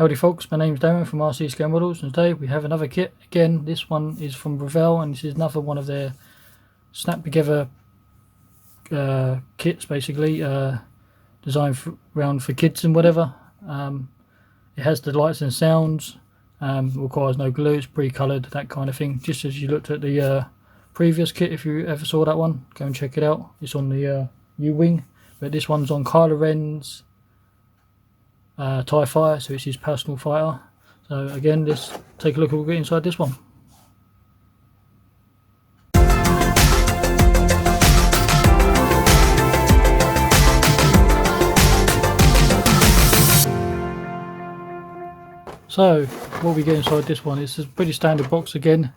Howdy folks, my name's Darren from RC Scale Models, and today we have another kit. Again, this one is from Revell, and this is another one of their snap together kits, basically designed around for kids and whatever. It has the lights and sounds, requires no glue, it's pre-coloured, that kind of thing, just as you looked at the previous kit. If you ever saw that one, go and check it out. It's on the U-Wing, but this one's on Kylo Ren's TIE Fighter, so it's his personal fighter. So again, let's take a look at what we got inside this one. So what we get inside this one is a pretty standard box. Again,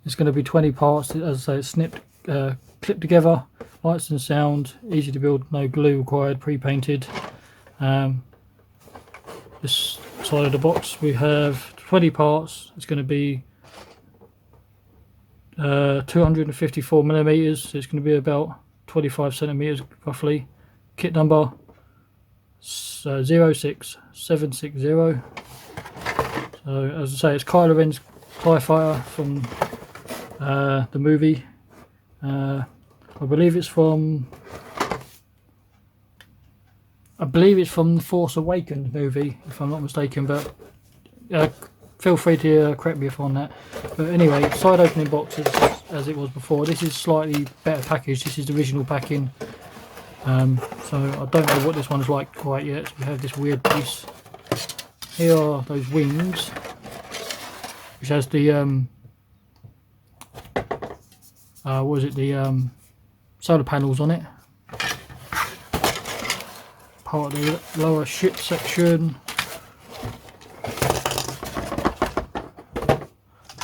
it's going to be 20 parts, as I say, it's snipped, clipped together, lights and sound, easy to build, no glue required, pre-painted. This side of the box we have 20 parts. It's going to be 254 millimeters, so it's going to be about 25 centimeters roughly. Kit number 06760. So as I say, it's Kylo Ren's TIE Fighter from the movie. I believe it's from the Force Awakens movie, if I'm not mistaken, but feel free to correct me if I'm on that. But anyway, side opening box as it was before. This is slightly better packaged. This is the original packing. So I don't know what this one's like quite yet. So we have this weird piece. Here are those wings, which has the solar panels on it. Part of the lower ship section.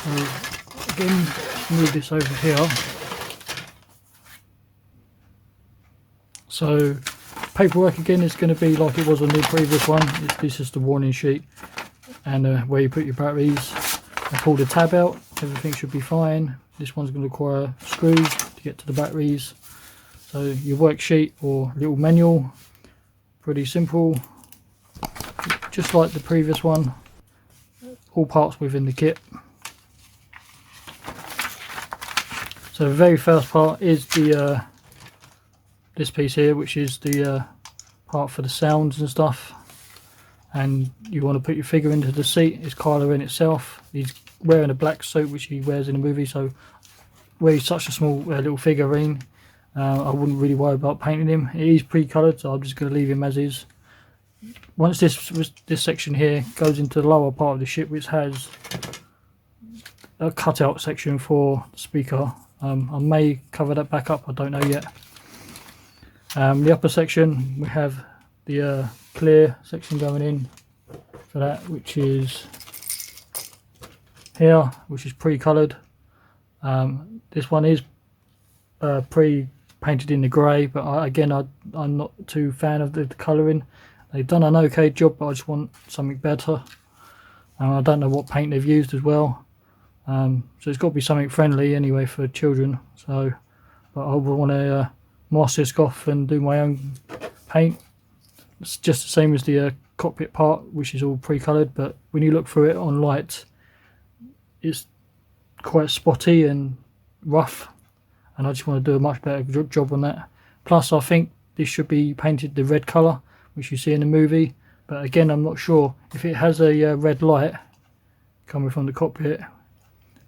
So again, move this over here. So paperwork again is going to be like it was on the previous one. This is the warning sheet and where you put your batteries. I pull the tab out, everything should be fine. This one's going to require screws to get to the batteries. So your worksheet or little manual, pretty simple, just like the previous one, all parts within the kit. So the very first part is the this piece here, which is the part for the sounds and stuff, and you want to put your figure into the seat. It's Kylo Ren itself. He's wearing a black suit which he wears in the movie, so where he's such a small little figurine, I wouldn't really worry about painting him. It is pre-coloured, so I'm just going to leave him as is. Once this section here goes into the lower part of the ship, which has a cutout section for the speaker, I may cover that back up, I don't know yet. The upper section, we have the clear section going in for that, which is here, which is pre-coloured. This one is pre-painted in the grey, but I'm not too fan of the colouring. They've done an okay job, but I just want something better. I don't know what paint they've used as well, so it's got to be something friendly anyway for children. So, but I will want to mask this off and do my own paint. It's just the same as the cockpit part, which is all pre-coloured, but when you look through it on light, it's quite spotty and rough, and I just want to do a much better job on that. Plus I think this should be painted the red colour which you see in the movie, but again I'm not sure if it has a red light coming from the cockpit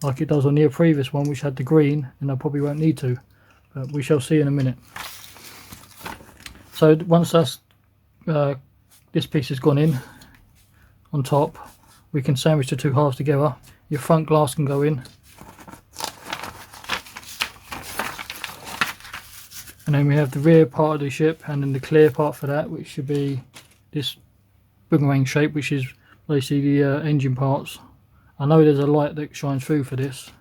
like it does on the previous one, which had the green, and I probably won't need to, but we shall see in a minute. So once that's this piece has gone in on top, we can sandwich the two halves together. Your front glass can go in, and then we have the rear part of the ship, and then the clear part for that, which should be this boomerang shape, which is basically the engine parts. I know there's a light that shines through for this.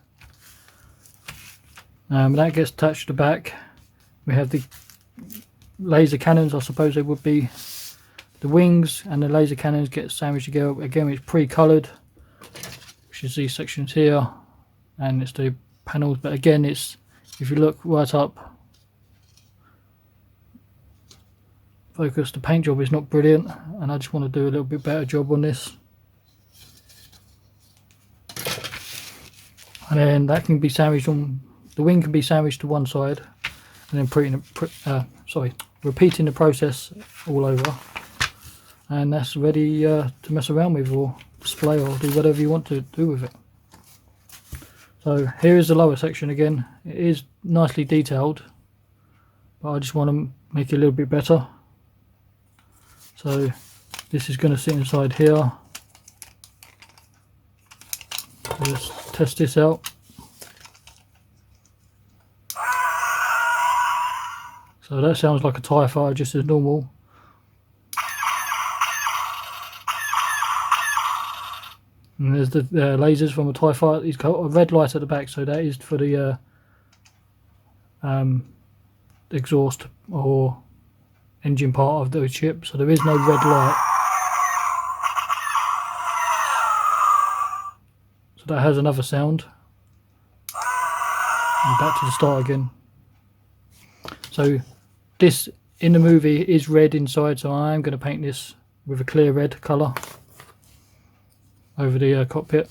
That gets attached to the back. We have the laser cannons, I suppose they would be. The wings and the laser cannons get sandwiched together. Again, it's pre-coloured, which is these sections here, and it's the panels. But again, it's, if you look right up, focus, the paint job is not brilliant, and I just want to do a little bit better job on this. And then that can be sandwiched on, the wing can be sandwiched to one side, and then repeating the process all over, and that's ready to mess around with or display or do whatever you want to do with it. So here is the lower section again. It is nicely detailed, but I just want to make it a little bit better. So this is going to sit inside here. Let's test this out. So that sounds like a TIE fighter just as normal. And there's the lasers from a TIE fighter. He's got a red light at the back, so that is for the exhaust or engine part of the ship. So there is no red light. So that has another sound. And back to the start again. So this in the movie is red inside, so I am going to paint this with a clear red colour over the cockpit.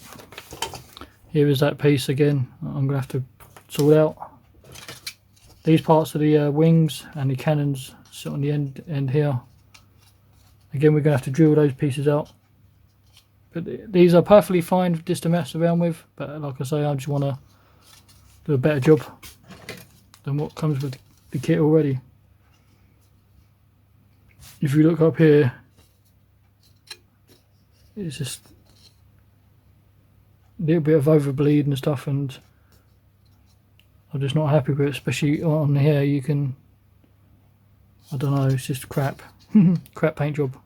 Here is that piece again. I'm going to have to sort out. These parts of the wings and the cannons sit on the end here. Again, we're going to have to drill those pieces out. But these are perfectly fine just to mess around with. But like I say, I just want to do a better job than what comes with the kit already. If you look up here, it's just a little bit of overbleed and stuff, and I'm just not happy with it, especially on here. You can, I don't know, it's just crap. Crap paint job.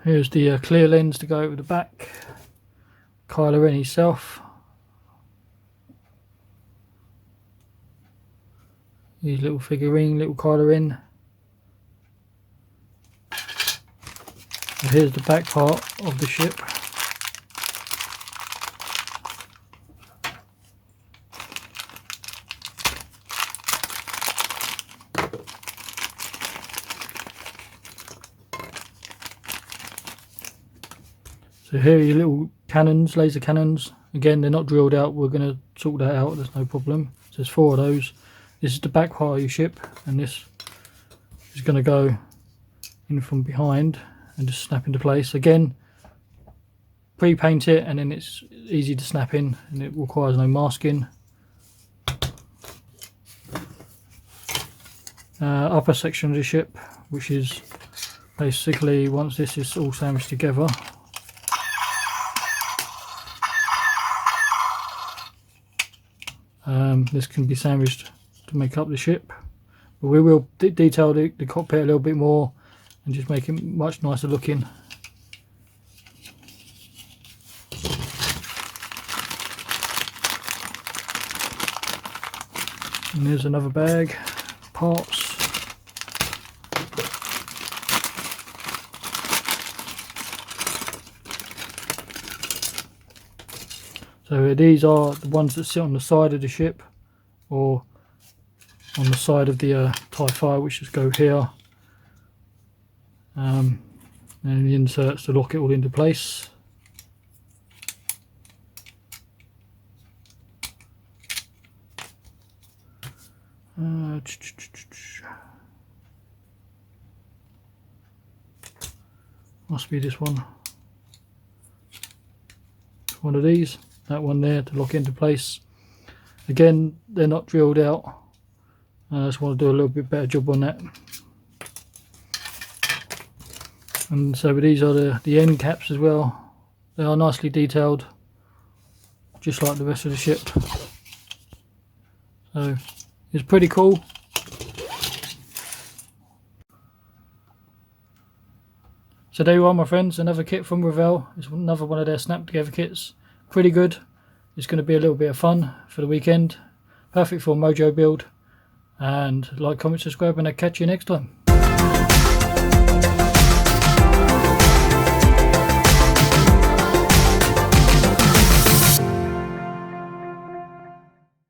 Here's the clear lens to go over the back. Kylo in himself. His little figurine, little Kylo in. And here's the back part of the ship. So here are your little cannons, laser cannons. Again, they're not drilled out. We're going to sort that out. There's no problem. So there's 4 of those. This is the back part of your ship, and this is going to go in from behind and just snap into place. Again, pre-paint it, and then it's easy to snap in, and it requires no masking. Upper section of the ship, which is basically once this is all sandwiched together. This can be sandwiched to make up the ship, but we will detail the cockpit a little bit more and just make it much nicer looking. And there's another bag, parts. So these are the ones that sit on the side of the ship, or on the side of the TIE fighter, which just go here. And the inserts to lock it all into place. Must be this one. It's one of these. That one there to lock into place. Again, they're not drilled out. I just want to do a little bit better job on that. And so these are the end caps as well. They are nicely detailed, just like the rest of the ship. So it's pretty cool. So there you are, my friends, another kit from Revell. It's another one of their snap together kits. Pretty good. It's going to be a little bit of fun for the weekend. Perfect for a mojo build. And like, comment, subscribe, and I'll catch you next time.